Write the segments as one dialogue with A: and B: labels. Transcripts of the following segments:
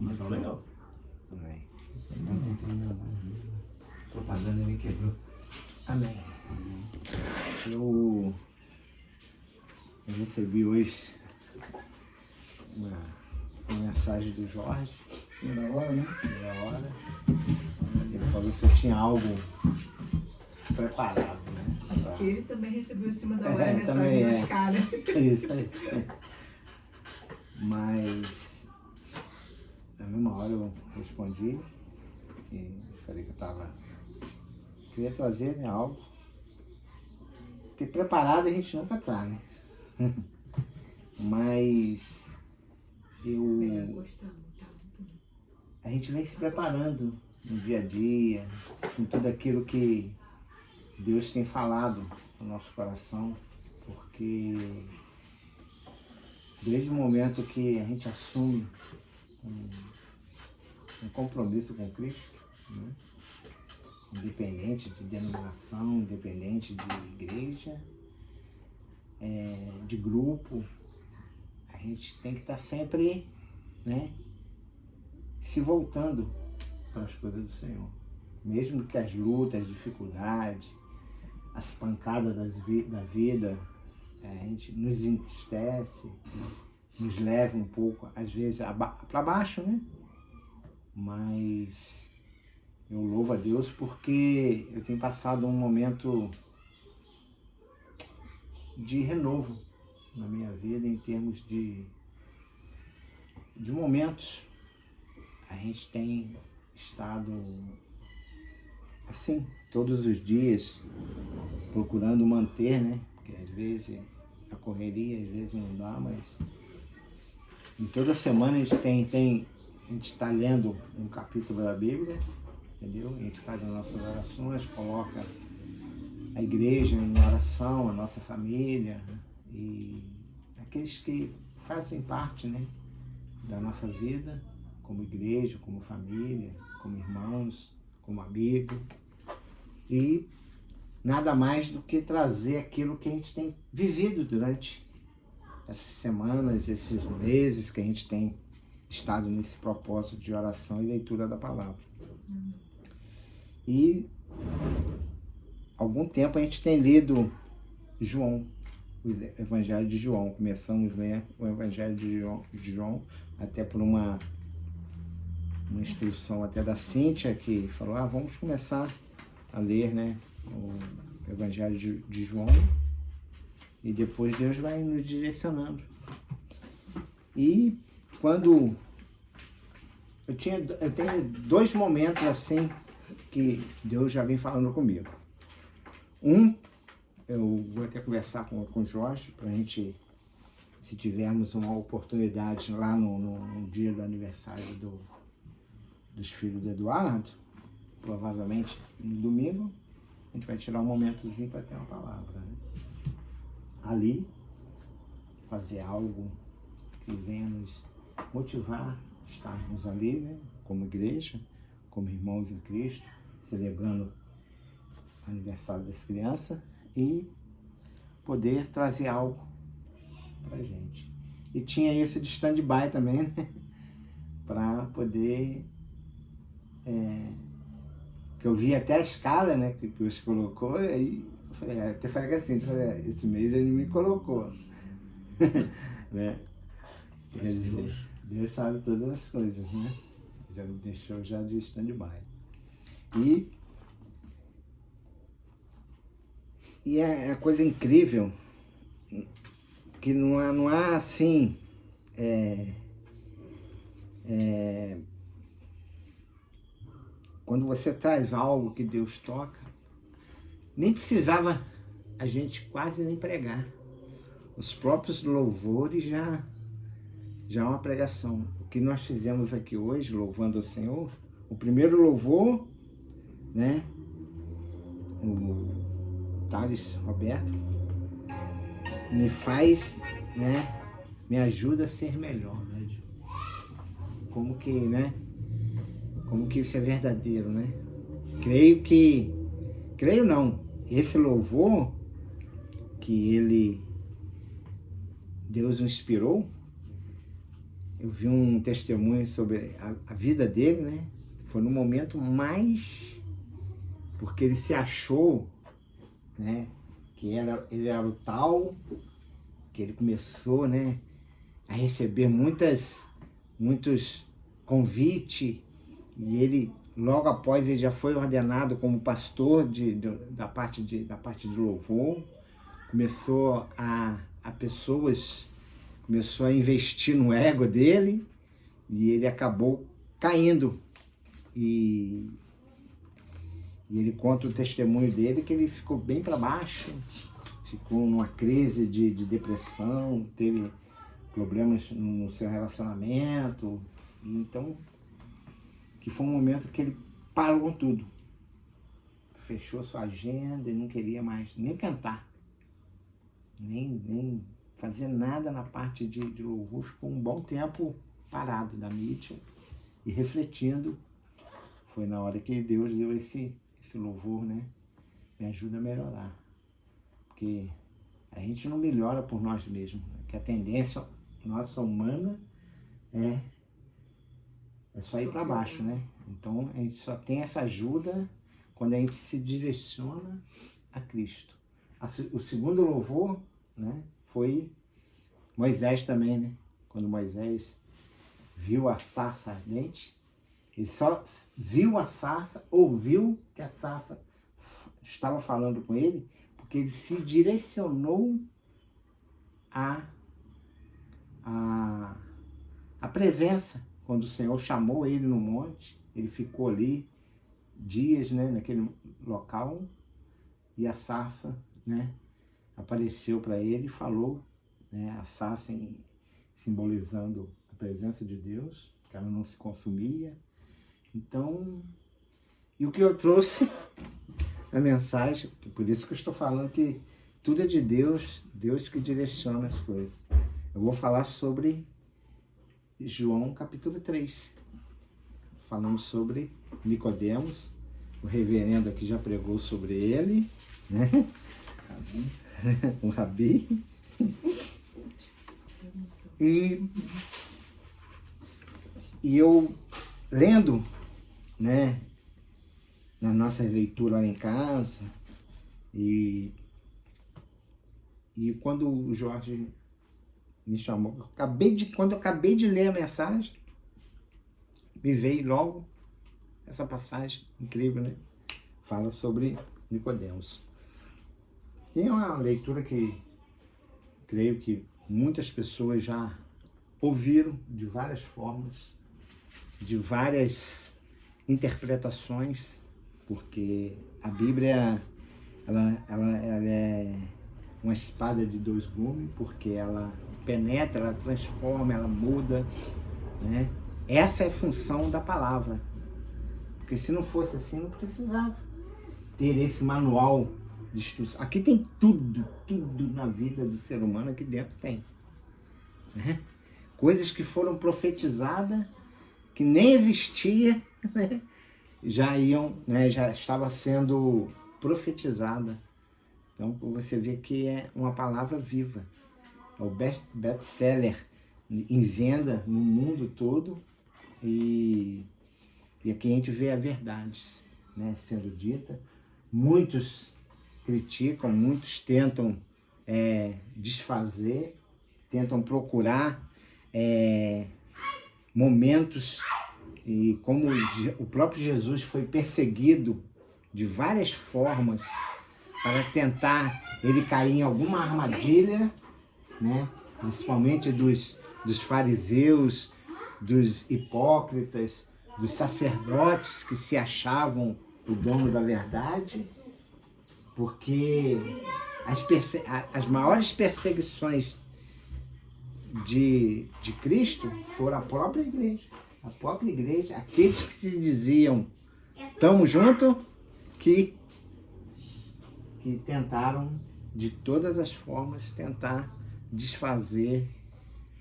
A: Missão legal.
B: Amém.
A: Propaganda me quebrou.
B: Amém. Eu recebi hoje uma mensagem do Jorge.
A: Sim, da hora, né?
B: Da hora. Ele falou que eu tinha algo preparado, né?
C: Acho que ele também recebeu em cima da hora a
B: também
C: mensagem dos caras.
B: Isso aí. Mas na mesma hora eu respondi e falei que queria trazer, né, algo. Porque preparado a gente nunca tá, né? Mas a gente vem se preparando no dia a dia, com tudo aquilo que Deus tem falado no nosso coração, porque desde o momento que a gente assume um compromisso com Cristo, né? Independente de denominação, independente de igreja, de grupo, a gente tem que estar sempre, né, se voltando para as coisas do Senhor. Mesmo que as lutas, as dificuldades, as pancadas da vida, a gente nos entristece, nos leva um pouco, às vezes, para baixo, né? Mas eu louvo a Deus porque eu tenho passado um momento de renovo na minha vida em termos de momentos. A gente tem estado assim, todos os dias, procurando manter, né? Porque às vezes a correria, às vezes não dá, mas em toda semana a gente está lendo um capítulo da Bíblia, entendeu? A gente faz as nossas orações, coloca a igreja em oração, a nossa família, né? E aqueles que fazem parte, né, da nossa vida, como igreja, como família, como irmãos, como amigos. E nada mais do que trazer aquilo que a gente tem vivido durante essas semanas, esses meses que a gente tem estado nesse propósito de oração e leitura da palavra. E algum tempo a gente tem lido João, o Evangelho de João. Começamos a ler o Evangelho de João até por uma instrução até da Cíntia, que falou, vamos começar a ler, né, o Evangelho de João, e depois Deus vai nos direcionando. E quando eu tenho dois momentos assim que Deus já vem falando comigo. Eu vou até conversar com o Jorge para a gente, se tivermos uma oportunidade lá no dia do aniversário dos filhos do Eduardo, provavelmente no domingo, a gente vai tirar um momentozinho para ter uma palavra, né? Ali, fazer algo que venha nos motivar, estarmos ali, né, como igreja, como irmãos em Cristo, celebrando o aniversário das crianças e poder trazer algo pra gente. E tinha esse de stand-by também, né, para poder, que eu vi até a escala, né, que você colocou, aí eu falei, até falei assim, esse mês ele me colocou. Né? Quer dizer, Deus sabe todas as coisas, né? Já me deixou já de stand-by. E é coisa incrível que não há assim, quando você traz algo que Deus toca, nem precisava a gente quase nem pregar. Os próprios louvores já é uma pregação. O que nós fizemos aqui hoje, louvando o Senhor, o primeiro louvor, né, o Thales Roberto, me faz, né, me ajuda a ser melhor, né? Como que isso é verdadeiro, né? Creio não, esse louvor que Deus inspirou, eu vi um testemunho sobre a vida dele, né? Foi no momento mais... Porque ele se achou, né? Que ele era o tal, que ele começou, né? A receber muitos convites, e ele, logo após, ele já foi ordenado como pastor da parte de louvor, começou a pessoas, começou a investir no ego dele, e ele acabou caindo, e ele conta o testemunho dele, que ele ficou bem para baixo, ficou numa crise de depressão, teve problemas no seu relacionamento, então, que foi um momento que ele parou com tudo, fechou sua agenda e não queria mais nem cantar, nem fazer nada na parte de louvor, ficou um bom tempo parado da mídia e refletindo. Foi na hora que Deus deu esse louvor, né? Me ajuda a melhorar, porque a gente não melhora por nós mesmos, né? Que a tendência nossa humana é só ir para baixo, né? Então a gente só tem essa ajuda quando a gente se direciona a Cristo. O segundo louvor, né, foi Moisés também, né? Quando Moisés viu a sarça ardente, ele só viu a sarça, ouviu que a sarça estava falando com ele, porque ele se direcionou à presença. Quando o Senhor chamou ele no monte, ele ficou ali dias, né, naquele local, e a sarça, né, apareceu para ele e falou, né, a sarça simbolizando a presença de Deus, que ela não se consumia. Então, e o que eu trouxe a mensagem, por isso que eu estou falando que tudo é de Deus, Deus que direciona as coisas. Eu vou falar sobre João capítulo 3. Falamos sobre Nicodemos, o reverendo aqui já pregou sobre ele, né? O Rabi. E eu lendo, né, na nossa leitura lá em casa, e quando o Jorge me chamou, quando eu acabei de ler a mensagem, me veio logo essa passagem incrível, né? Fala sobre Nicodemos. E é uma leitura que creio que muitas pessoas já ouviram de várias formas, de várias interpretações, porque a Bíblia ela é uma espada de dois gumes, porque ela penetra, ela transforma, ela muda, né? Essa é a função da palavra, porque se não fosse assim, não precisava ter esse manual de instrução. Aqui tem tudo na vida do ser humano, aqui dentro tem, né? Coisas que foram profetizadas, que nem existia, né? Já estava sendo profetizada. Então você vê que é uma palavra viva, é o best-seller em venda no mundo todo, e aqui a gente vê a verdade, né, sendo dita. Muitos criticam, muitos tentam desfazer, tentam procurar momentos, e como o próprio Jesus foi perseguido de várias formas para tentar ele cair em alguma armadilha, né? Principalmente dos fariseus, dos hipócritas, dos sacerdotes que se achavam o dono da verdade, porque as maiores perseguições de Cristo foram a própria igreja, aqueles que se diziam tamo junto, que tentaram de todas as formas tentar desfazer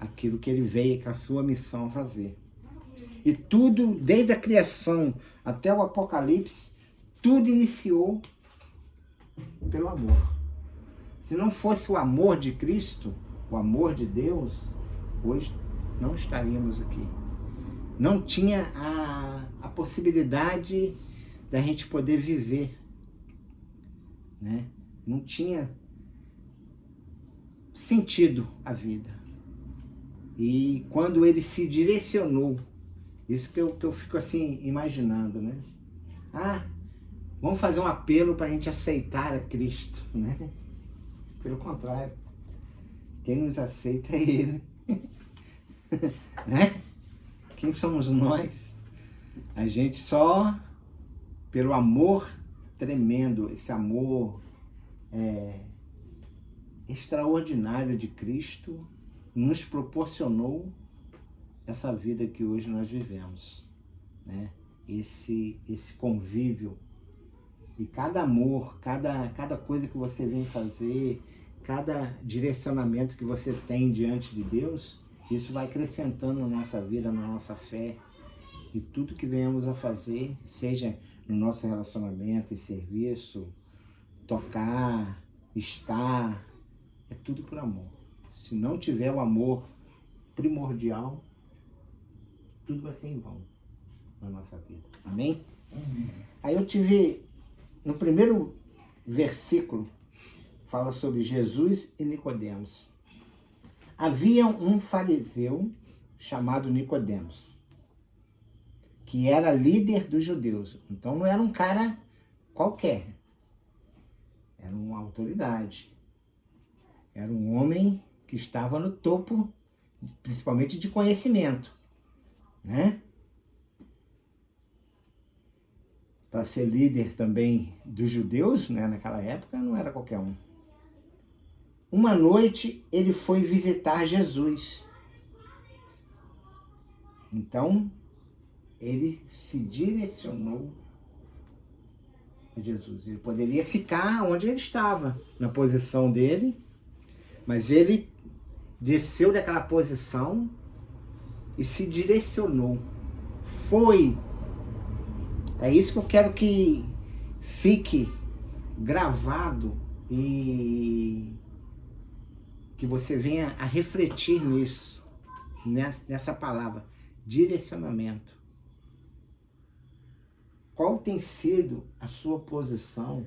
B: aquilo que ele veio com a sua missão fazer. E tudo, desde a criação até o Apocalipse, tudo iniciou pelo amor. Se não fosse o amor de Cristo, o amor de Deus, hoje não estaríamos aqui. Não tinha a possibilidade da gente poder viver, né? Não tinha sentido a vida. E quando ele se direcionou, isso que eu fico assim imaginando, né? Vamos fazer um apelo para a gente aceitar a Cristo, né? Pelo contrário, quem nos aceita é Ele, né? Quem somos nós? A gente só, pelo amor tremendo, esse amor extraordinário de Cristo, nos proporcionou essa vida que hoje nós vivemos, né? Esse convívio. E cada amor, cada coisa que você vem fazer, cada direcionamento que você tem diante de Deus, isso vai acrescentando na nossa vida, na nossa fé. E tudo que venhamos a fazer, seja no nosso relacionamento e serviço, tocar, estar, é tudo por amor. Se não tiver o amor primordial, tudo vai ser em vão na nossa vida. Amém? Aí eu tive, no primeiro versículo, fala sobre Jesus e Nicodemos. Havia um fariseu chamado Nicodemos, que era líder dos judeus. Então não era um cara qualquer. Era uma autoridade. Era um homem que estava no topo, principalmente de conhecimento, né? Para ser líder também dos judeus, né, naquela época, não era qualquer um. Uma noite ele foi visitar Jesus. Então, ele se direcionou a Jesus. Ele poderia ficar onde ele estava, na posição dele, mas ele desceu daquela posição e se direcionou. Foi. É isso que eu quero que fique gravado e que você venha a refletir nisso, nessa palavra, direcionamento. Qual tem sido a sua posição?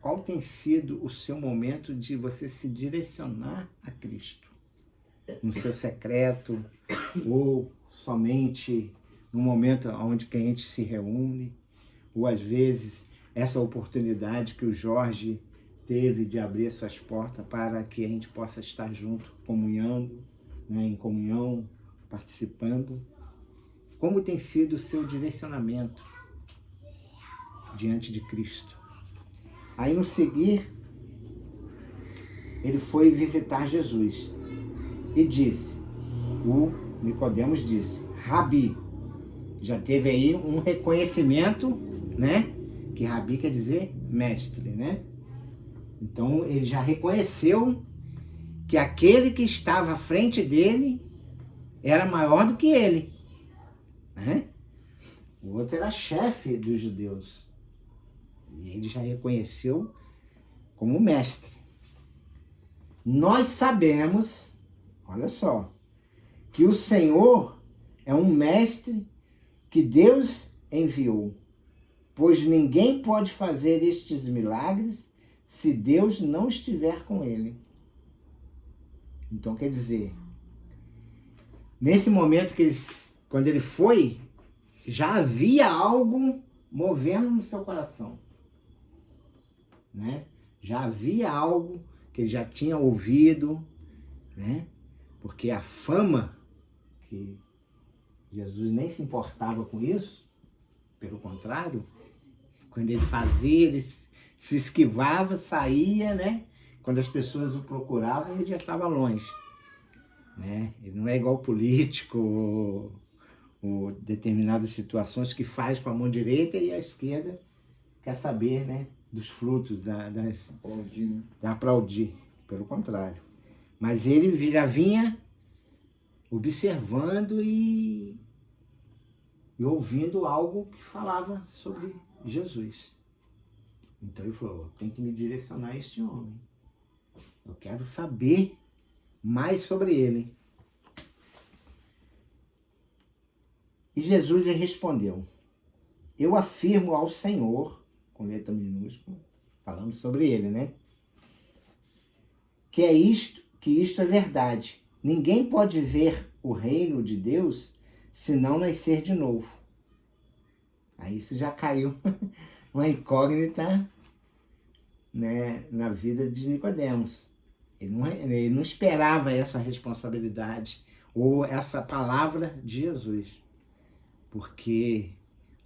B: Qual tem sido o seu momento de você se direcionar a Cristo? No seu secreto ou somente no momento onde que a gente se reúne, ou às vezes essa oportunidade que o Jorge teve de abrir suas portas para que a gente possa estar junto, comunhando, né, em comunhão, participando. Como tem sido o seu direcionamento diante de Cristo? Aí no seguir, ele foi visitar Jesus e disse, o Nicodemos disse, Rabi, já teve aí um reconhecimento, né? Que Rabi quer dizer mestre, né? Então ele já reconheceu que aquele que estava à frente dele era maior do que ele, né? O outro era chefe dos judeus. E ele já reconheceu como mestre. Nós sabemos, olha só, que o Senhor é um mestre que Deus enviou, pois ninguém pode fazer estes milagres se Deus não estiver com ele. Então quer dizer, nesse momento quando ele foi, já havia algo movendo no seu coração, né? Já havia algo que ele já tinha ouvido, né? Porque a fama, que Jesus nem se importava com isso, pelo contrário, quando ele fazia, ele se esquivava, saía, né? Quando as pessoas o procuravam, ele já estava longe, né? Ele não é igual político ou determinadas situações que faz com a mão direita e a esquerda quer saber, né? Dos frutos, da aplaudir, pelo contrário. Mas ele já vinha observando e ouvindo algo que falava sobre Jesus. Então ele falou, tem que me direcionar a este homem. Eu quero saber mais sobre ele. E Jesus lhe respondeu: eu afirmo ao Senhor, com letra minúscula, falando sobre ele, né? Que isto é verdade. Ninguém pode ver o reino de Deus se não nascer de novo. Aí isso já caiu uma incógnita, né, na vida de Nicodemos. Ele não esperava essa responsabilidade ou essa palavra de Jesus, porque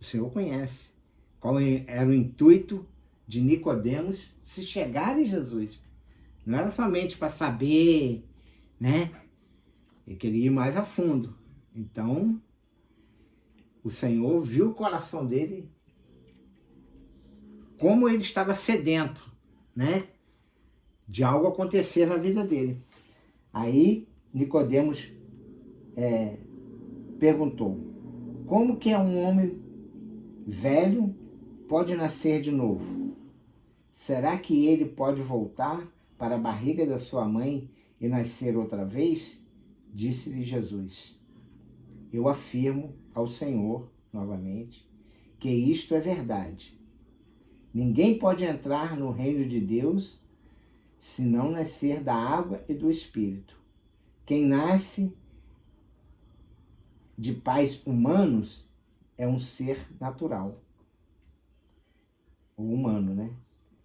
B: o Senhor conhece qual era o intuito de Nicodemos se chegar em Jesus. Não era somente para saber, né? Ele queria ir mais a fundo. Então, o Senhor viu o coração dele, como ele estava sedento, né? De algo acontecer na vida dele. Aí, Nicodemos perguntou: como que um homem velho pode nascer de novo? Será que ele pode voltar para a barriga da sua mãe e nascer outra vez? Disse-lhe Jesus: eu afirmo ao Senhor, novamente, que isto é verdade. Ninguém pode entrar no reino de Deus se não nascer da água e do Espírito. Quem nasce de pais humanos é um ser natural, ou humano, né?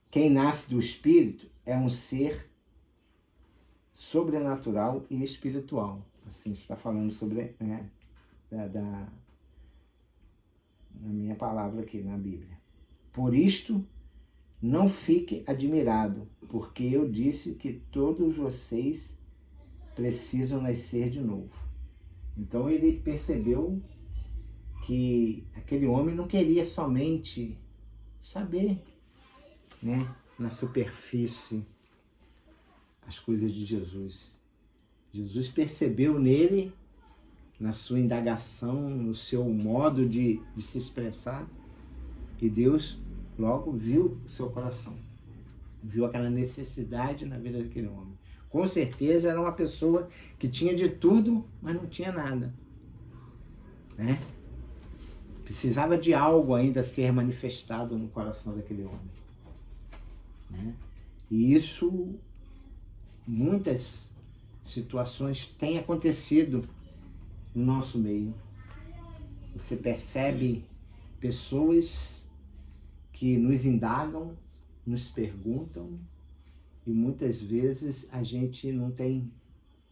B: Quem nasce do Espírito é um ser sobrenatural e espiritual. Assim está falando sobre, né, na minha palavra aqui na Bíblia. Por isto, não fique admirado, porque eu disse que todos vocês precisam nascer de novo. Então ele percebeu que aquele homem não queria somente saber, né, na superfície as coisas de Jesus. Jesus percebeu nele, na sua indagação, no seu modo de se expressar, que Deus logo viu o seu coração, viu aquela necessidade na vida daquele homem. Com certeza era uma pessoa que tinha de tudo, mas não tinha nada, né? Precisava de algo ainda ser manifestado no coração daquele homem, né? E isso, muitas situações têm acontecido no nosso meio. Você percebe pessoas que nos indagam, nos perguntam, e muitas vezes a gente não tem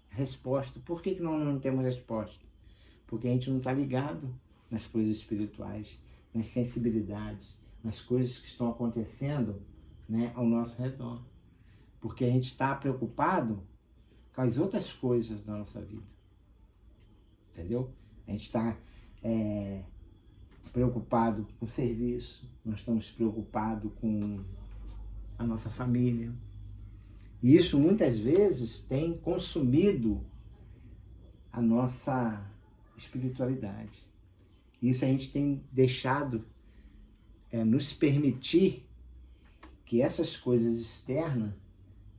B: resposta. Por que nós não temos resposta? Porque a gente não está ligado nas coisas espirituais, nas sensibilidades, nas coisas que estão acontecendo, né, ao nosso redor. Porque a gente está preocupado com as outras coisas da nossa vida. Entendeu? A gente está preocupado com o serviço, nós estamos preocupados com a nossa família. E isso muitas vezes tem consumido a nossa espiritualidade. Isso a gente tem deixado nos permitir que essas coisas externas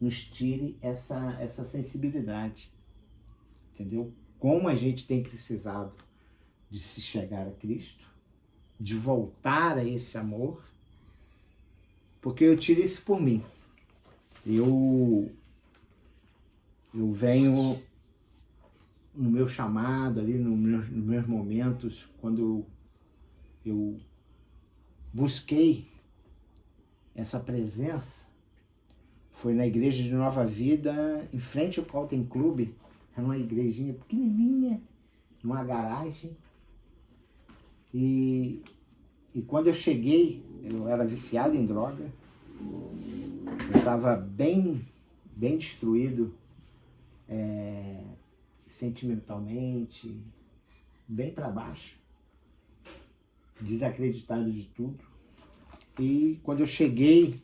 B: nos tire essa sensibilidade. Entendeu? Como a gente tem precisado de se chegar a Cristo, de voltar a esse amor, porque eu tiro isso por mim. Eu venho no meu chamado, ali nos meus momentos, quando eu busquei essa presença, foi na igreja de Nova Vida, em frente ao Calten Clube. Era uma igrejinha pequenininha, numa garagem. E quando eu cheguei, eu era viciado em droga. Eu estava bem destruído, sentimentalmente, bem para baixo, desacreditado de tudo. E quando eu cheguei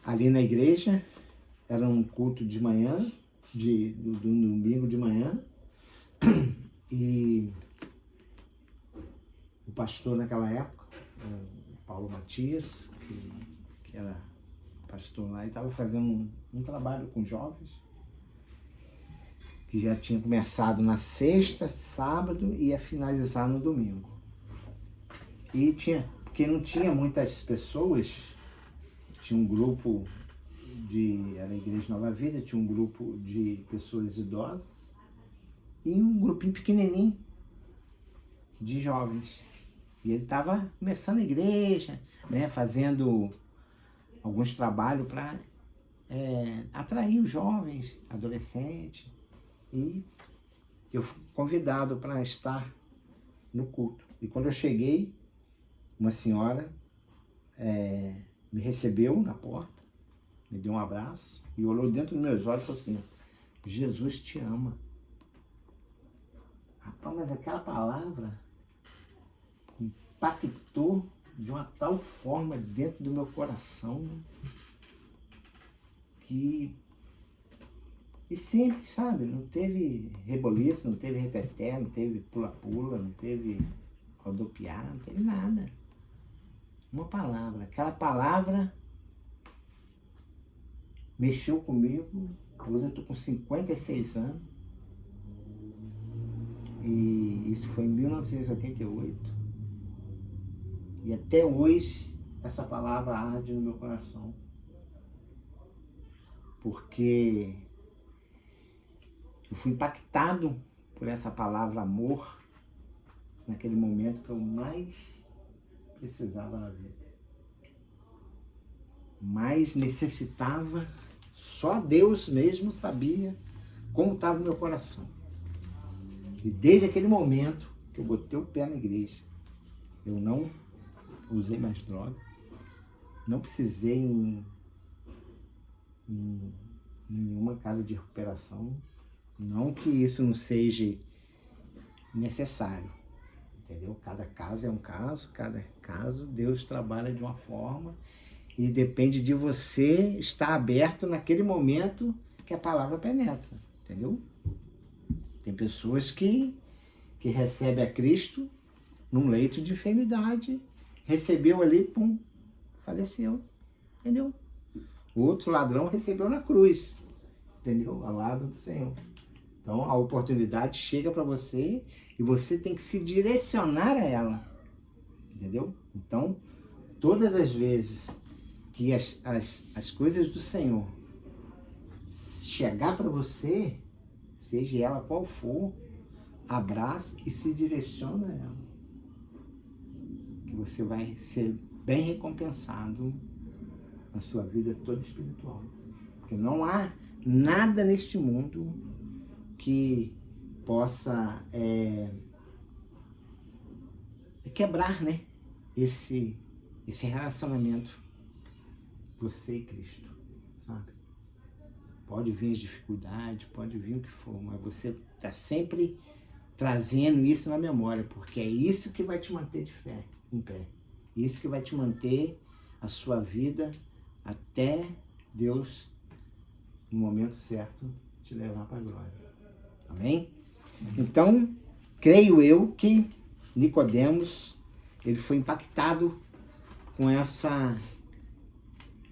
B: ali na igreja, era um culto de manhã, do domingo de manhã, e o pastor naquela época, o Paulo Matias, que era pastor lá, e estava fazendo um trabalho com jovens. que já tinha começado na sexta, sábado e ia finalizar no domingo. E porque não tinha muitas pessoas, tinha um grupo era a Igreja Nova Vida, tinha um grupo de pessoas idosas e um grupinho pequenininho de jovens. E ele estava começando a igreja, né, fazendo alguns trabalhos para atrair os jovens, adolescentes. E eu fui convidado para estar no culto. E quando eu cheguei, uma senhora me recebeu na porta, me deu um abraço e olhou dentro dos meus olhos e falou assim: Jesus te ama. Rapaz, mas aquela palavra impactou de uma tal forma dentro do meu coração que... E sempre, sabe, não teve reboliço, não teve reteté, não teve pula-pula, não teve rodopiar, não teve nada. Uma palavra. Aquela palavra mexeu comigo. Hoje eu estou com 56 anos. E isso foi em 1988. E até hoje essa palavra arde no meu coração. Porque eu fui impactado por essa palavra amor naquele momento que eu mais precisava na vida. Mais necessitava, só Deus mesmo sabia como estava o meu coração. E desde aquele momento que eu botei o pé na igreja, eu não usei mais droga, não precisei em nenhuma casa de recuperação. Não que isso não seja necessário, entendeu? Cada caso é um caso, cada caso Deus trabalha de uma forma e depende de você estar aberto naquele momento que a palavra penetra, entendeu? Tem pessoas que recebem a Cristo num leito de enfermidade, recebeu ali, pum, faleceu, entendeu? O outro ladrão recebeu na cruz, entendeu? Ao lado do Senhor. Então a oportunidade chega para você e você tem que se direcionar a ela, entendeu? Então, todas as vezes que as coisas do Senhor chegar para você, seja ela qual for, abrace e se direciona a ela. Que você vai ser bem recompensado na sua vida toda espiritual. Porque não há nada neste mundo que possa quebrar, né, esse relacionamento, você e Cristo, sabe? Pode vir as dificuldades, pode vir o que for, mas você está sempre trazendo isso na memória, porque é isso que vai te manter de fé, em pé. Isso que vai te manter a sua vida até Deus, no momento certo, te levar para a glória. Amém? Então, creio eu que Nicodemos, ele foi impactado com essa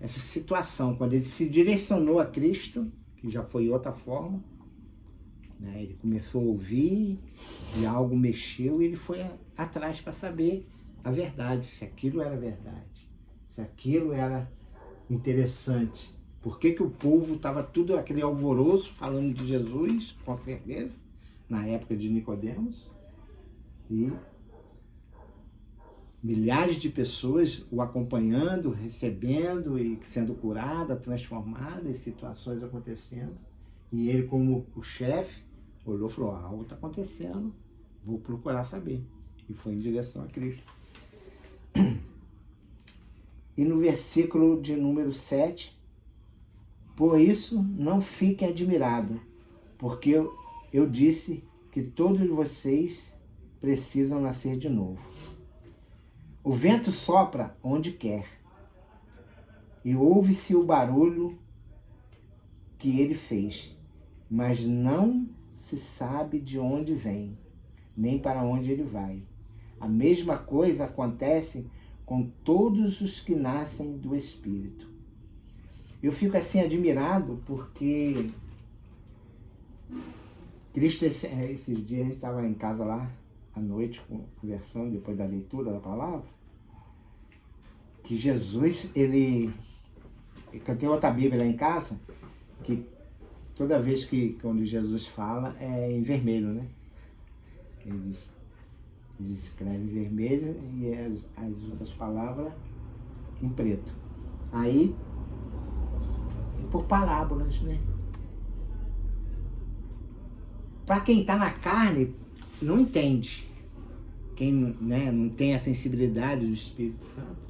B: situação, quando ele se direcionou a Cristo, que já foi outra forma, né? Ele começou a ouvir e algo mexeu e ele foi atrás para saber a verdade, se aquilo era verdade, se aquilo era interessante. Por que o povo estava tudo aquele alvoroço falando de Jesus, com certeza, na época de Nicodemos, e milhares de pessoas o acompanhando, recebendo e sendo curada, transformada, e situações acontecendo. E ele, como o chefe, olhou e falou: algo está acontecendo, vou procurar saber. E foi em direção a Cristo. E no versículo de número 7, por isso não fiquem admirados, porque eu disse que todos vocês precisam nascer de novo. O vento sopra onde quer, e ouve-se o barulho que ele fez, mas não se sabe de onde vem, nem para onde ele vai. A mesma coisa acontece com todos os que nascem do Espírito. Eu fico assim admirado porque Cristo, esses dias a gente estava em casa lá, à noite, conversando, depois da leitura da palavra, que Jesus, ele... Eu tenho outra Bíblia lá em casa, que toda vez que quando Jesus fala é em vermelho, né? Eles escrevem em vermelho e as outras palavras em preto. Aí, por parábolas, né? Para quem está na carne, não entende. Quem, né, não tem a sensibilidade do Espírito Santo.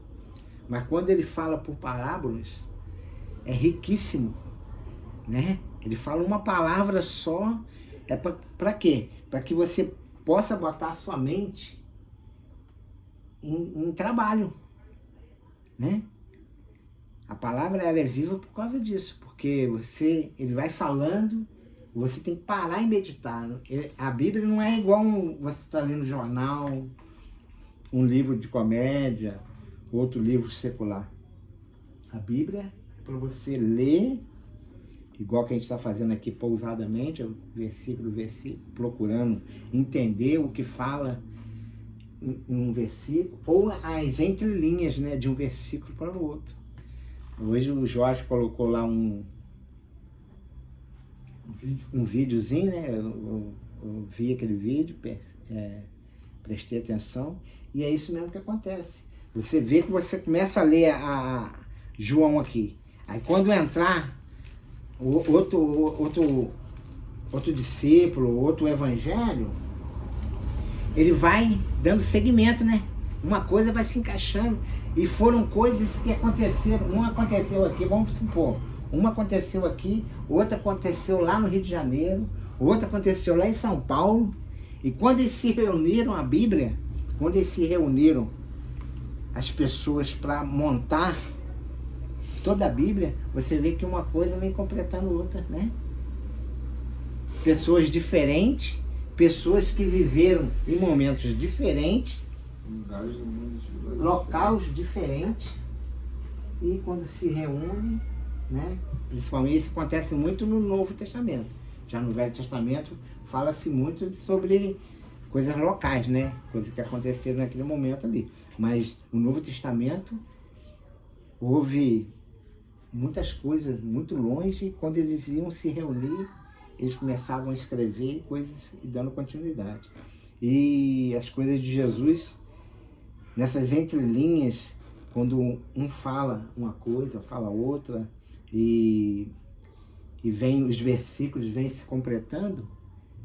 B: Mas quando ele fala por parábolas, é riquíssimo, né? Ele fala uma palavra só, é para quê? Para que você possa botar a sua mente em trabalho, né? A palavra ela é viva por causa disso, porque ele vai falando, você tem que parar e meditar. A Bíblia não é igual você está lendo um jornal, um livro de comédia, outro livro secular. A Bíblia é para você ler, igual que a gente está fazendo aqui pausadamente, versículo, procurando entender o que fala em um versículo, ou as entrelinhas, né, de um versículo para o outro. Hoje o Jorge colocou lá um videozinho, né? Eu vi aquele vídeo, prestei atenção, e é isso mesmo que acontece. Você vê que você começa a ler a João aqui. Aí quando entrar outro discípulo, outro evangelho, ele vai dando segmento, né? Uma coisa vai se encaixando. E foram coisas que aconteceram. Uma aconteceu aqui, vamos supor. Uma aconteceu aqui, outra aconteceu lá no Rio de Janeiro, outra aconteceu lá em São Paulo. E quando eles se reuniram, a Bíblia, quando eles se reuniram, as pessoas para montar toda a Bíblia, você vê que uma coisa vem completando outra, né? Pessoas diferentes, pessoas que viveram em momentos diferentes, locais diferentes, e quando se reúne, né? Principalmente isso acontece muito no Novo Testamento. Já no Velho Testamento fala-se muito sobre coisas locais, né? Coisas que aconteceram naquele momento ali. Mas no Novo Testamento houve muitas coisas muito longe. Quando eles iam se reunir, eles começavam a escrever coisas e dando continuidade. E as coisas de Jesus, nessas entrelinhas, quando um fala uma coisa, fala outra, e vem os versículos, vem se completando,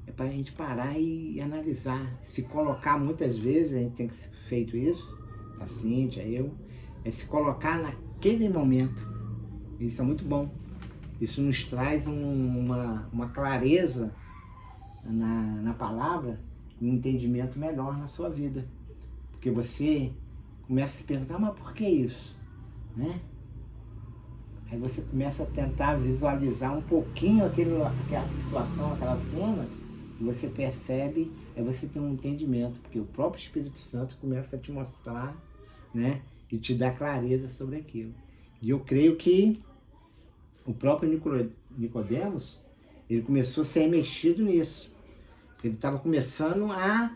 B: é para a gente parar e analisar. Se colocar muitas vezes, a gente tem que ser feito isso, a Cíntia, eu, é se colocar naquele momento. Isso é muito bom. Isso nos traz uma clareza na palavra, um entendimento melhor na sua vida. Porque você começa a se perguntar, mas por que isso? Né? Aí você começa a tentar visualizar um pouquinho aquela situação, aquela cena, e você percebe, aí você tem um entendimento, porque o próprio Espírito Santo começa a te mostrar, né, e te dar clareza sobre aquilo. E eu creio que o próprio Nicodemos, ele começou a ser mexido nisso. Ele estava começando a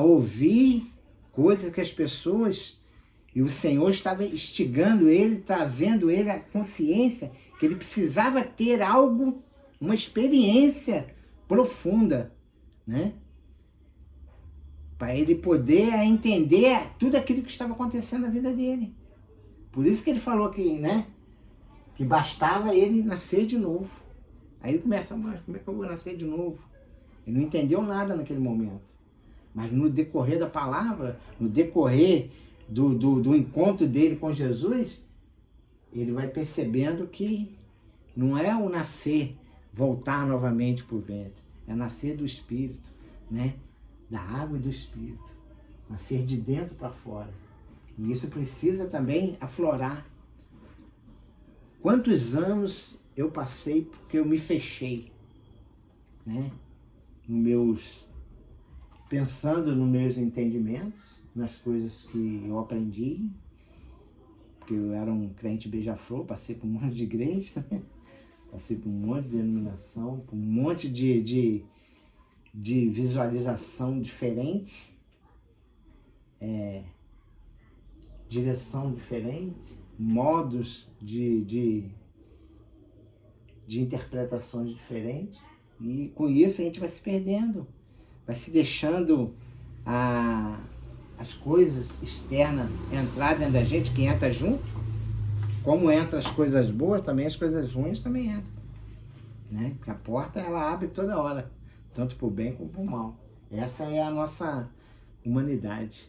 B: ouvir coisas que as pessoas... E o Senhor estava instigando ele, trazendo ele a consciência que ele precisava ter algo, uma experiência profunda, né? Para ele poder entender tudo aquilo que estava acontecendo na vida dele. Por isso que ele falou que, né, que bastava ele nascer de novo. Aí ele começa, mas como é que eu vou nascer de novo? Ele não entendeu nada naquele momento. Mas no decorrer da palavra, no decorrer do encontro dele com Jesus, ele vai percebendo que não é o nascer, voltar novamente para o ventre, é nascer do Espírito, né? Da água e do Espírito, nascer de dentro para fora. E isso precisa também aflorar. Quantos anos eu passei porque eu me fechei, né? Pensando nos meus entendimentos, nas coisas que eu aprendi, porque eu era um crente beija-flor, passei por um monte de igreja, né? Passei por um monte de denominação, por um monte de visualização diferente, direção diferente, modos de interpretações diferentes. E com isso a gente vai se perdendo, vai se deixando as coisas externas entrar dentro da gente, que entra junto. Como entra as coisas boas, também as coisas ruins também entram, né? Porque a porta, ela abre toda hora, tanto para o bem como para o mal. Essa é a nossa humanidade.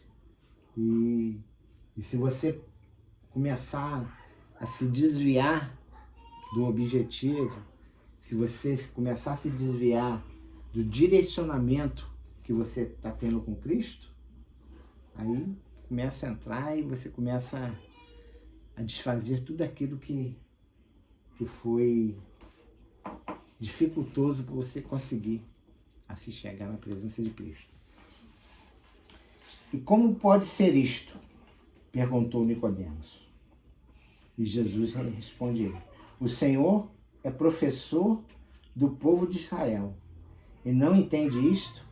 B: E se você começar a se desviar do objetivo, se você começar a se desviar do direcionamento que você está tendo com Cristo, aí começa a entrar e você começa a desfazer tudo aquilo que foi dificultoso para você conseguir a se chegar na presença de Cristo. E como pode ser isto? Perguntou Nicodemos. E Jesus responde: o Senhor é professor do povo de Israel e não entende isto?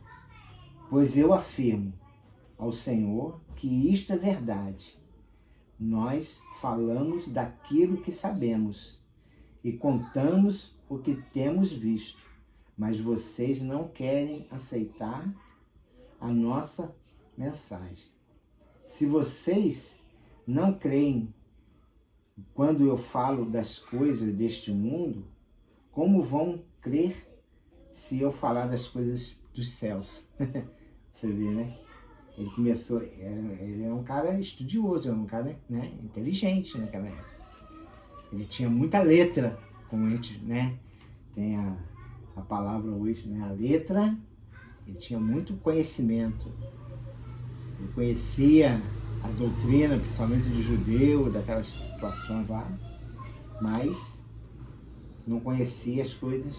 B: Pois eu afirmo ao Senhor que isto é verdade. Nós falamos daquilo que sabemos e contamos o que temos visto, mas vocês não querem aceitar a nossa mensagem. Se vocês não creem quando eu falo das coisas deste mundo, como vão crer se eu falar das coisas dos céus? Você vê, né? Ele começou, ele é um cara estudioso, é um cara, né, inteligente naquela época. Ele tinha muita letra, como a gente, né, tem a palavra hoje, né, a letra. Ele tinha muito conhecimento. Ele conhecia a doutrina, principalmente de judeu, daquelas situações lá, mas não conhecia as coisas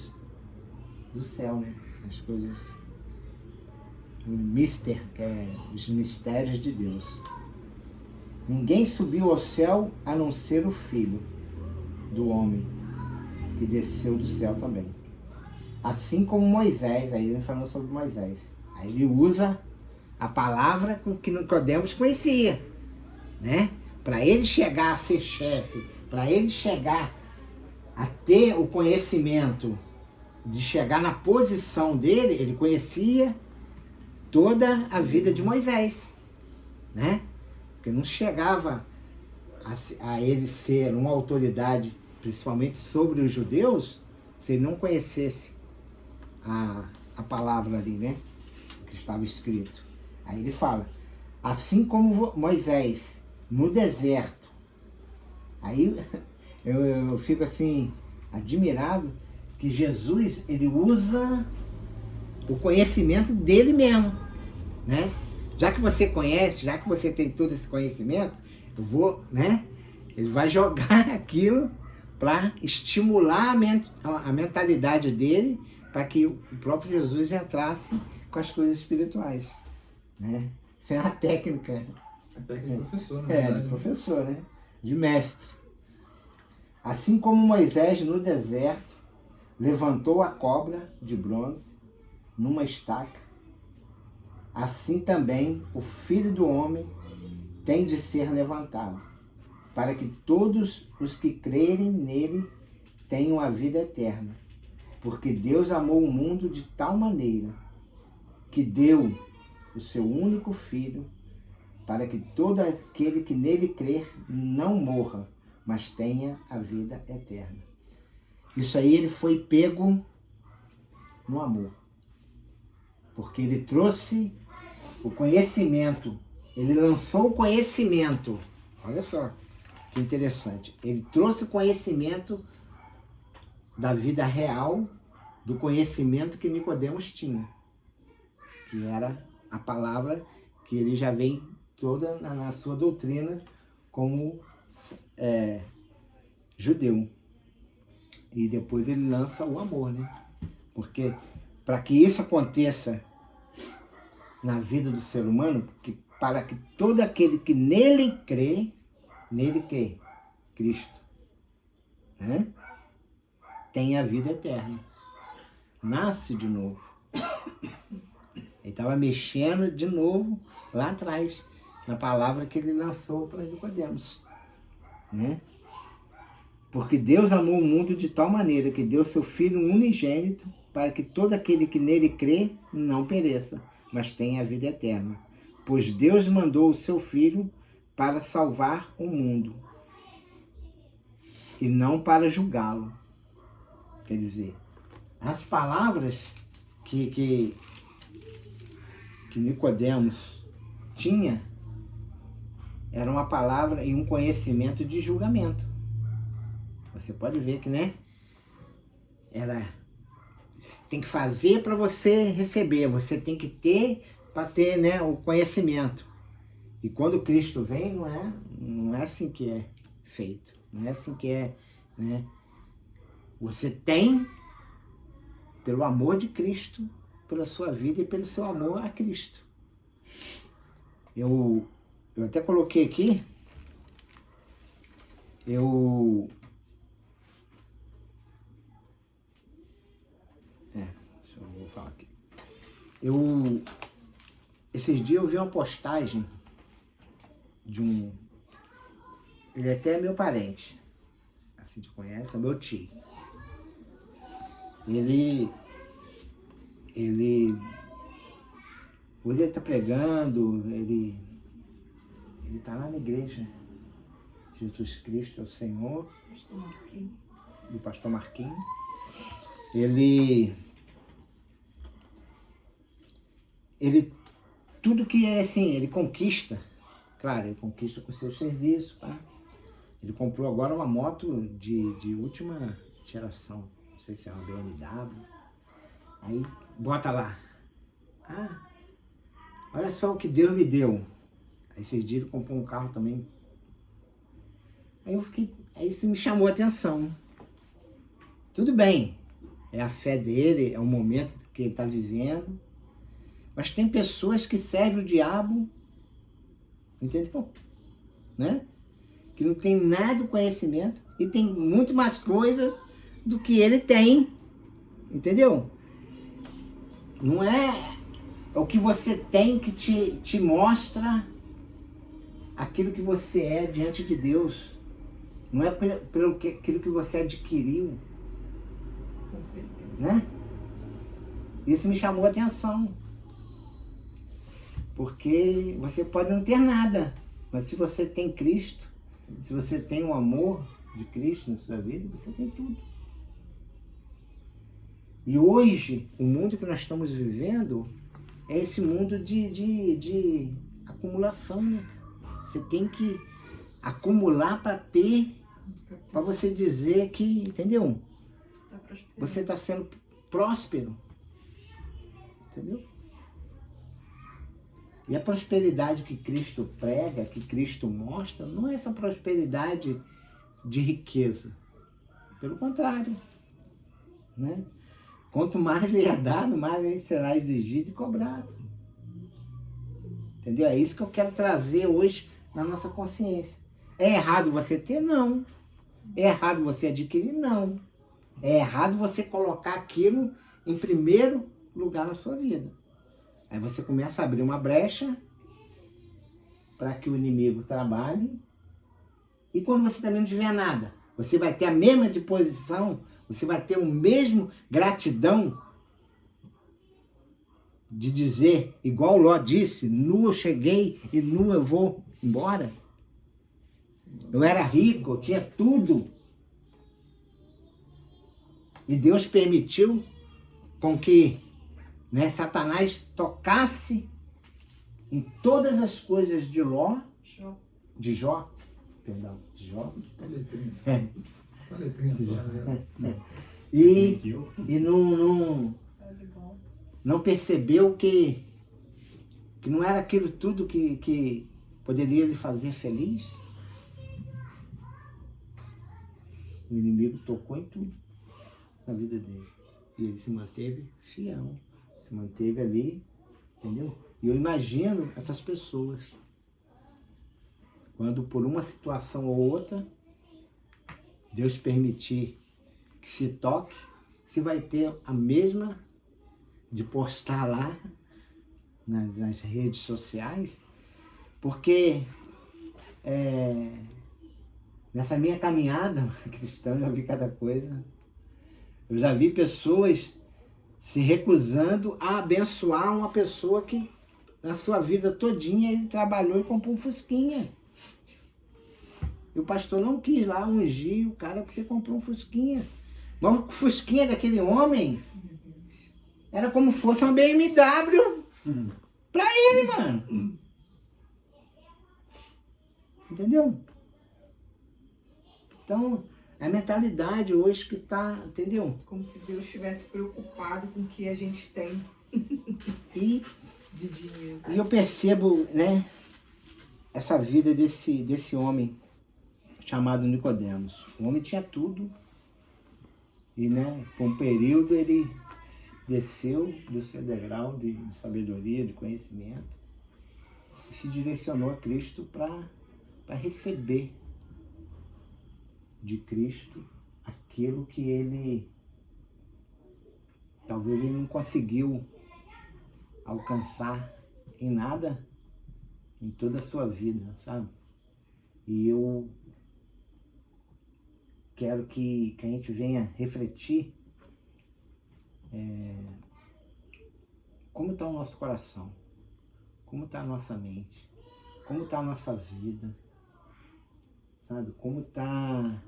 B: do céu, né? As coisas, o mister, que é os mistérios de Deus. Ninguém subiu ao céu a não ser o Filho do homem, que desceu do céu também. Assim como Moisés, aí ele falou sobre Moisés. Aí ele usa a palavra com que Nicodemos conhecia, né? Para ele chegar a ser chefe, para ele chegar a ter o conhecimento de chegar na posição dele, ele conhecia toda a vida de Moisés, né? Porque não chegava a ele ser uma autoridade, principalmente sobre os judeus, se ele não conhecesse a palavra ali, né? O que estava escrito. Aí ele fala, assim como Moisés no deserto. Aí eu fico assim, admirado que Jesus, ele usa o conhecimento dele mesmo, né? Já que você conhece, já que você tem todo esse conhecimento, eu vou, né? Ele vai jogar aquilo para estimular a mentalidade dele, para que o próprio Jesus entrasse com as coisas espirituais, né? Isso é uma técnica.
A: A técnica de professor, né?
B: De professor, né? De mestre. Assim como Moisés no deserto levantou a cobra de bronze numa estaca, assim também o Filho do Homem tem de ser levantado, para que todos os que crerem nele tenham a vida eterna. Porque Deus amou o mundo de tal maneira que deu o seu único Filho, para que todo aquele que nele crer não morra, mas tenha a vida eterna. Isso aí ele foi pego no amor. Porque ele trouxe o conhecimento, ele lançou o conhecimento. Olha só que interessante. Ele trouxe o conhecimento da vida real, do conhecimento que Nicodemos tinha, que era a palavra que ele já vem toda na sua doutrina como judeu. E depois ele lança o amor, né? Porque para que isso aconteça na vida do ser humano, para que todo aquele que nele crê, Cristo, né? tem a vida eterna. Nasce de novo. Ele estava mexendo de novo lá atrás, na palavra que ele lançou para Nicodemos, né? Porque Deus amou o mundo de tal maneira que deu seu Filho unigênito para que todo aquele que nele crê não pereça, mas tenha a vida eterna. Pois Deus mandou o seu Filho para salvar o mundo e não para julgá-lo. Quer dizer, as palavras que Nicodemos tinha era uma palavra e um conhecimento de julgamento. Você pode ver que, né? Tem que fazer para você receber, você tem que ter para ter, né, o conhecimento. E quando Cristo vem, não é assim que é feito, não é assim que é, né? Você tem pelo amor de Cristo, pela sua vida e pelo seu amor a Cristo. Eu até coloquei aqui, eu vou falar aqui. Esses dias eu vi uma postagem de um, ele até é meu parente, assim te conhece, é meu tio. Ele hoje ele tá pregando, ele tá lá na igreja Jesus Cristo é o Senhor,
C: Pastor Marquinhos.
B: do pastor Marquinhos. Ele tudo que é assim, ele conquista, claro, ele conquista com seu serviço, tá? Ele comprou agora uma moto de última geração, não sei se é uma BMW, aí bota lá, olha só o que Deus me deu. Aí esses dias ele comprou um carro também. Aí isso me chamou a atenção. Tudo bem, é a fé dele, é o momento que ele está vivendo, mas tem pessoas que servem o diabo, entendeu? Né? Que não tem nada de conhecimento e tem muito mais coisas do que ele tem, entendeu? Não é o que você tem que te mostra aquilo que você é diante de Deus. Não é pelo aquilo que você adquiriu,
C: Com certeza.
B: né? Isso me chamou a atenção. Porque você pode não ter nada, mas se você tem Cristo, se você tem o amor de Cristo na sua vida, você tem tudo. E hoje, o mundo que nós estamos vivendo é esse mundo de acumulação, né? Você tem que acumular para ter, para você dizer que, entendeu?
C: Tá prosperando.
B: Você está sendo próspero, entendeu? E a prosperidade que Cristo prega, que Cristo mostra, não é essa prosperidade de riqueza. Pelo contrário, né? Quanto mais lhe é dado, mais lhe será exigido e cobrado. Entendeu? É isso que eu quero trazer hoje na nossa consciência. É errado você ter? Não. É errado você adquirir? Não. É errado você colocar aquilo em primeiro lugar na sua vida. Aí você começa a abrir uma brecha para que o inimigo trabalhe. E quando você também não tiver nada, você vai ter a mesma disposição, você vai ter o mesmo gratidão de dizer, igual Ló disse, nu eu cheguei e nu eu vou embora. Eu era rico, eu tinha tudo. E Deus permitiu com que, né, Satanás tocasse em todas as coisas de Ló, de Jó, perdão, de Jó. E não percebeu que não era aquilo tudo que poderia lhe fazer feliz. O inimigo tocou em tudo na vida dele. E ele se manteve fiel, se manteve ali, entendeu? E eu imagino essas pessoas, quando por uma situação ou outra, Deus permitir que se toque, se vai ter a mesma de postar lá nas redes sociais, porque nessa minha caminhada cristã eu já vi cada coisa. Eu já vi pessoas se recusando a abençoar uma pessoa que na sua vida todinha ele trabalhou e comprou um fusquinha. E o pastor não quis lá ungir o cara porque comprou um fusquinha. Mas o fusquinha daquele homem era como se fosse uma BMW pra ele, mano. Entendeu? Então, é a mentalidade hoje que tá, entendeu?
C: Como se Deus estivesse preocupado com o que a gente tem
B: E
C: de dinheiro.
B: E eu percebo, né, essa vida desse homem chamado Nicodemos. O homem tinha tudo e, né, por um período ele desceu do seu degrau de sabedoria, de conhecimento e se direcionou a Cristo para receber de Cristo aquilo que ele talvez ele não conseguiu alcançar em nada em toda a sua vida, sabe? E eu quero que a gente venha refletir como está o nosso coração, como está a nossa mente, como está a nossa vida, sabe? Como está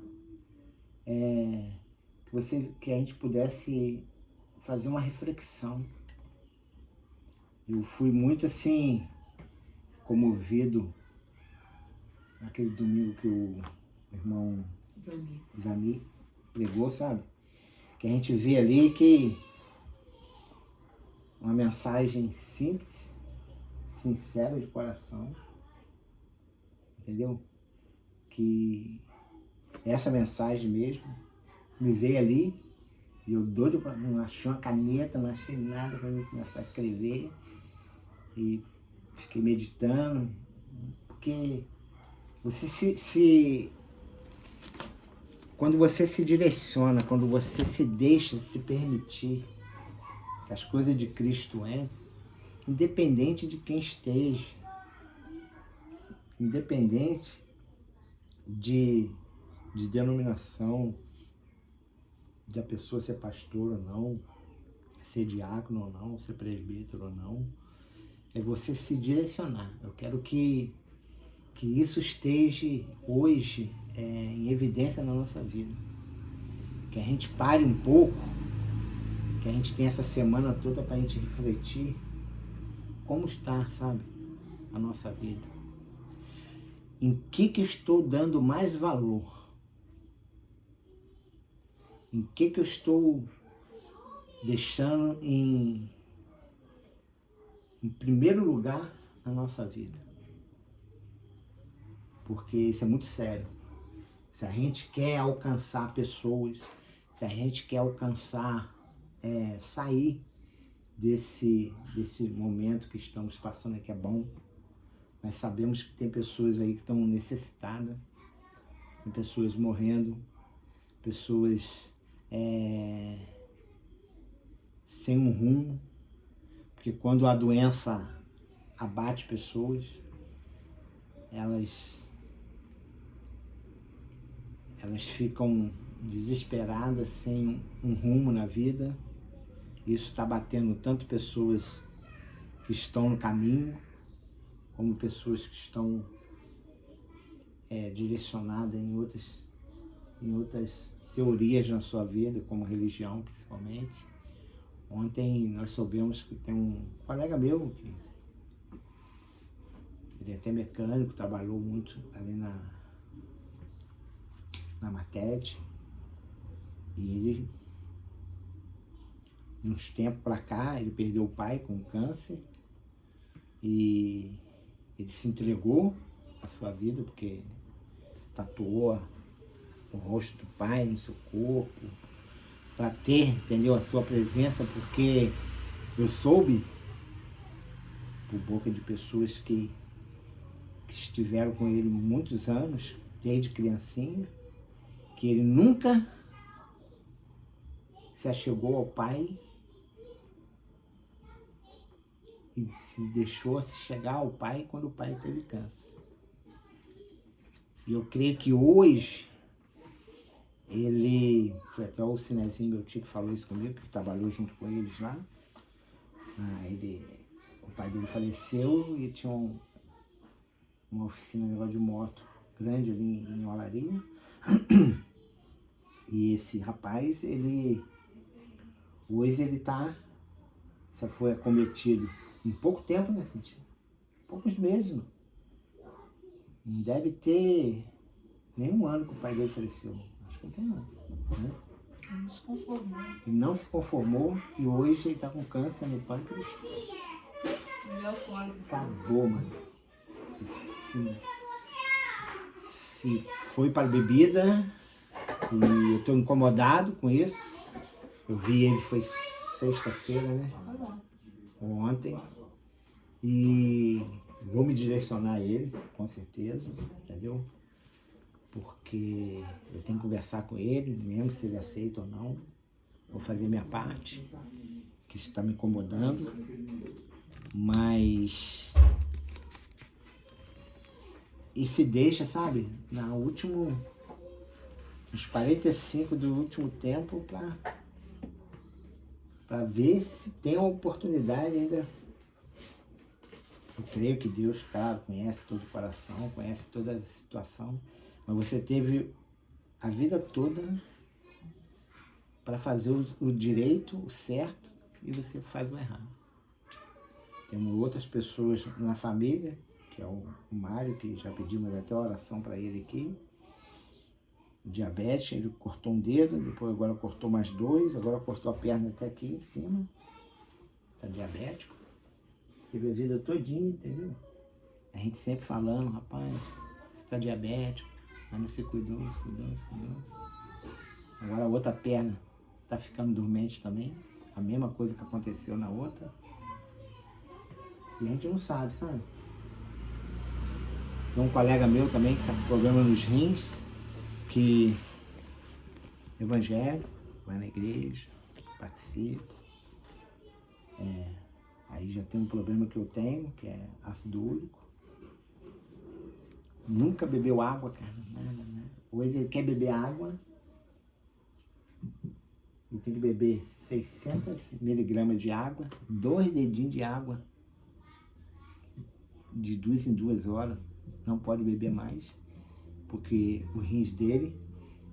B: que a gente pudesse fazer uma reflexão. Eu fui muito assim, comovido naquele domingo que o irmão Zami pregou, sabe? Que a gente vê ali que uma mensagem simples, sincera de coração, entendeu? Que essa mensagem mesmo me veio ali e eu doido, não achei uma caneta, não achei nada para mim começar a escrever. E fiquei meditando, porque você quando você se direciona, quando você se deixa se permitir que as coisas de Cristo entrem, independente de quem esteja, independente de denominação, de a pessoa ser pastor ou não, ser diácono ou não, ser presbítero ou não, é você se direcionar. Eu quero que isso esteja hoje em evidência na nossa vida. Que a gente pare um pouco, que a gente tenha essa semana toda para a gente refletir como está, sabe, a nossa vida. Em que eu estou dando mais valor? Em que eu estou deixando em primeiro lugar na nossa vida? Porque isso é muito sério. Se a gente quer alcançar pessoas, se a gente quer alcançar, sair desse momento que estamos passando aqui, é bom. Nós sabemos que tem pessoas aí que estão necessitadas, tem pessoas morrendo, pessoas sem um rumo, porque quando a doença abate pessoas, elas ficam desesperadas, sem um rumo na vida. Isso está batendo tanto pessoas que estão no caminho, como pessoas que estão direcionadas em outras teorias na sua vida, como religião principalmente. Ontem nós soubemos que tem um colega meu, que ele é até mecânico, trabalhou muito ali na Matete, e ele, uns tempos para cá, ele perdeu o pai com câncer, e ele se entregou à sua vida, porque tatuou o rosto do pai no seu corpo, para ter, entendeu, a sua presença, porque eu soube, por boca de pessoas que estiveram com ele muitos anos, desde criancinha, que ele nunca se achegou ao Pai e se deixou se chegar ao Pai quando o Pai teve câncer. E eu creio que hoje ele, foi até o Cinezinho, meu tio, que falou isso comigo, que trabalhou junto com eles lá. O pai dele faleceu e tinha uma oficina, um negócio de moto grande ali em Olaria. E esse rapaz, hoje ele só foi acometido em pouco tempo, né, Cintia? Poucos meses, mano. Não deve ter nem um ano que o pai dele faleceu. Acho que não tem não. Né?
C: Não se conformou.
B: Ele não se conformou e hoje ele tá com câncer no pâncreas.
C: Ele é alcoólico.
B: Acabou, mano. Se foi para a bebida e eu tô incomodado com isso. Eu vi ele, foi sexta-feira, né? Ontem. E vou me direcionar a ele, com certeza, entendeu? Porque eu tenho que conversar com ele, mesmo se ele aceita ou não. Vou fazer minha parte, que isso está me incomodando. Mas... E se deixa, sabe? Nos 45 do último tempo para ver se tem uma oportunidade ainda. Eu creio que Deus, claro, conhece todo o coração, conhece toda a situação, mas você teve a vida toda para fazer o direito, o certo, e você faz o errado. Temos outras pessoas na família, que é o Mário, que já pedimos até oração para ele aqui. O diabetes, ele cortou um dedo, depois agora cortou mais 2, agora cortou a perna até aqui em cima. Está diabético. Teve a vida todinha, entendeu? A gente sempre falando, rapaz, você está diabético, mas não se cuidou. Agora a outra perna está ficando dormente também. A mesma coisa que aconteceu na outra. E a gente não sabe. Tem um colega meu também que está com problema nos rins, que é evangélico, vai na igreja, participa. Aí já tem um problema que eu tenho, que é ácido úrico. Nunca bebeu água, cara. Nada. Hoje ele quer beber água. Ele tem que beber 600 miligramas de água, 2 dedinhos de água, de 2 em 2 horas. Não pode beber mais, porque o rins dele,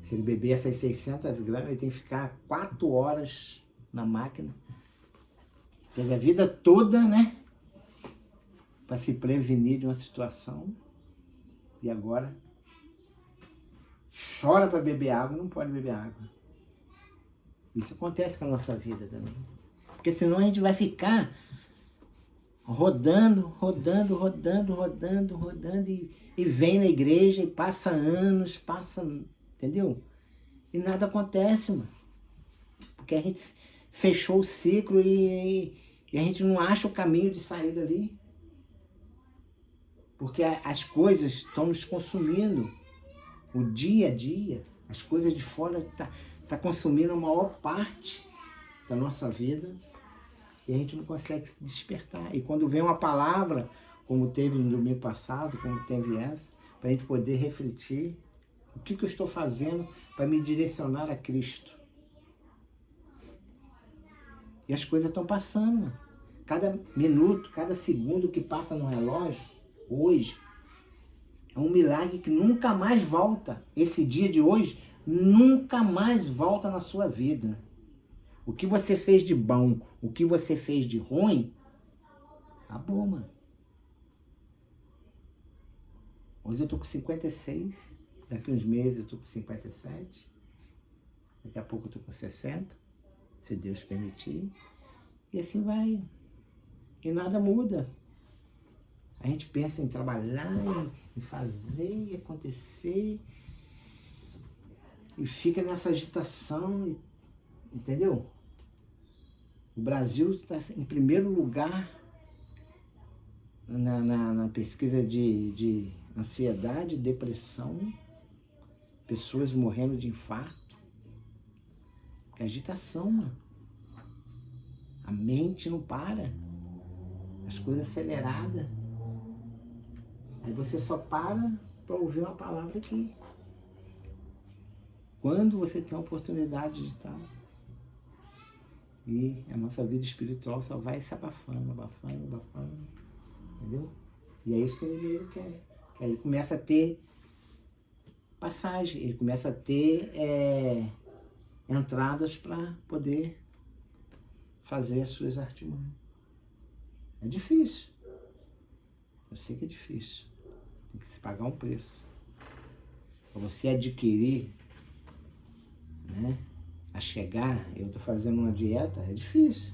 B: se ele beber essas 600 gramas, ele tem que ficar 4 horas na máquina. Teve a vida toda, né, para se prevenir de uma situação, e agora chora para beber água, não pode beber água. Isso acontece com a nossa vida também. Porque senão a gente vai ficar rodando, e vem na igreja, e passa anos, entendeu? E nada acontece, mano. Porque a gente fechou o ciclo e a gente não acha o caminho de sair dali. Porque as coisas estão nos consumindo. O dia a dia, as coisas de fora tá consumindo a maior parte da nossa vida. E a gente não consegue se despertar. E quando vem uma palavra, como teve no domingo passado, como teve essa, para a gente poder refletir, o que eu estou fazendo para me direcionar a Cristo? E as coisas estão passando. Cada minuto, cada segundo que passa no relógio, hoje, é um milagre que nunca mais volta. Esse dia de hoje nunca mais volta na sua vida. O que você fez de bom, o que você fez de ruim, acabou, mano. Hoje eu tô com 56, daqui uns meses eu tô com 57, daqui a pouco eu tô com 60, se Deus permitir. E assim vai. E nada muda. A gente pensa em trabalhar, em fazer, em acontecer, e fica nessa agitação, entendeu? O Brasil está em primeiro lugar na pesquisa de ansiedade, depressão, pessoas morrendo de infarto. Que é agitação, mano. A mente não para. As coisas aceleradas. Aí você só para ouvir uma palavra aqui. Quando você tem a oportunidade de estar. E a nossa vida espiritual só vai se abafando, abafando, abafando. Entendeu? E é isso que ele quer. Que aí ele começa a ter passagem, ele começa a ter entradas para poder fazer as suas artimanhas. É difícil. Eu sei que é difícil. Tem que se pagar um preço. Para você adquirir, né, a chegar, eu estou fazendo uma dieta, é difícil.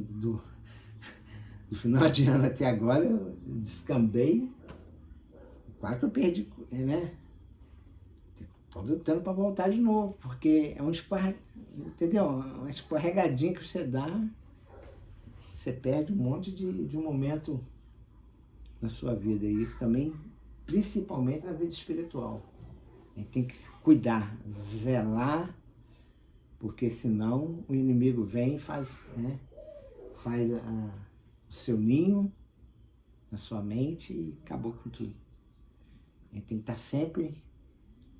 B: Do final de ano até agora, eu descambei. Quase que eu perdi, né? Estou lutando para voltar de novo, porque é um entendeu? Uma escorregadinha que você dá, você perde um monte de um momento na sua vida. E isso também, principalmente na vida espiritual. A gente tem que cuidar, zelar, porque senão o inimigo vem e faz, né? Faz o seu ninho na sua mente e acabou com tudo. A gente tem que estar sempre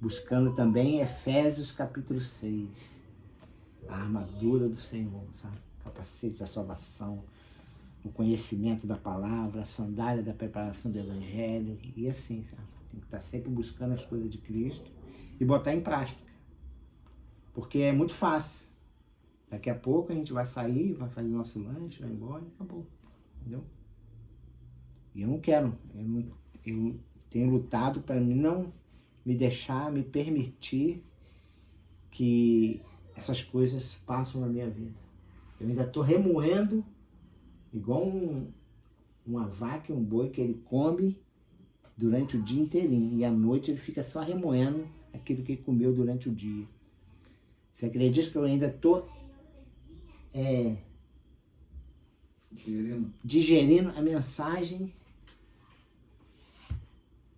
B: buscando também Efésios capítulo 6. A armadura do Senhor, sabe? O capacete da salvação, o conhecimento da palavra, a sandália da preparação do Evangelho. E assim, sabe? Tem que estar sempre buscando as coisas de Cristo e botar em prática. Porque é muito fácil. Daqui a pouco a gente vai sair, vai fazer nosso lanche, vai embora e acabou. Entendeu? E eu não quero. Eu tenho lutado para não me deixar, me permitir que essas coisas passem na minha vida. Eu ainda estou remoendo, igual uma vaca e um boi que ele come durante o dia inteirinho. E à noite ele fica só remoendo aquilo que ele comeu durante o dia. Você acredita que eu ainda estou digerindo a mensagem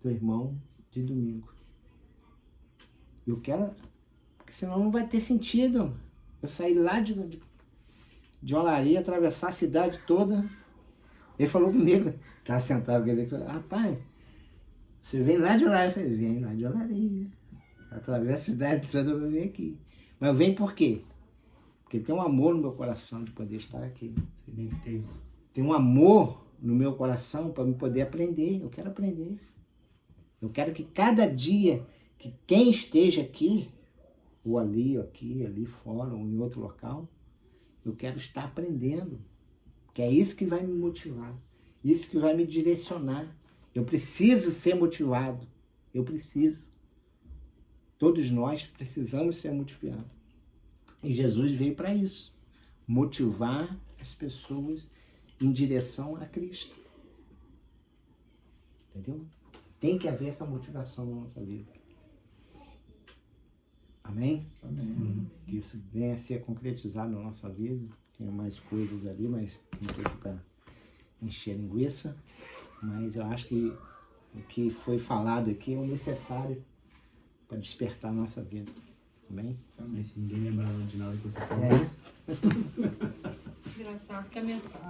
B: do irmão de domingo? Eu quero, porque senão não vai ter sentido eu sair lá de Olaria, atravessar a cidade toda. Ele falou comigo, estava sentado com ele, rapaz, você vem lá de Olaria? Eu falei, vem lá de Olaria, atravessa a cidade toda para vir aqui. Mas eu venho por quê? Porque tem um amor no meu coração de poder estar aqui.
A: Você tem que ter isso.
B: Tem um amor no meu coração para me poder aprender. Eu quero aprender. Eu quero que cada dia, que quem esteja aqui, ou ali, ou aqui, ali fora, ou em outro local, eu quero estar aprendendo. Que é isso que vai me motivar. Isso que vai me direcionar. Eu preciso ser motivado. Eu preciso. Todos nós precisamos ser motivados. E Jesus veio para isso. Motivar as pessoas em direção a Cristo. Entendeu? Tem que haver essa motivação na nossa vida. Amém?
A: Amém.
B: Que isso venha a ser concretizado na nossa vida. Tem mais coisas ali, mas não estou aqui para encher linguiça. Mas eu acho que o que foi falado aqui é o necessário para despertar a nossa vida. Amém?
A: Amém. Se ninguém lembrava de nada que você falou.
B: É.
C: Engraçado que a mensagem.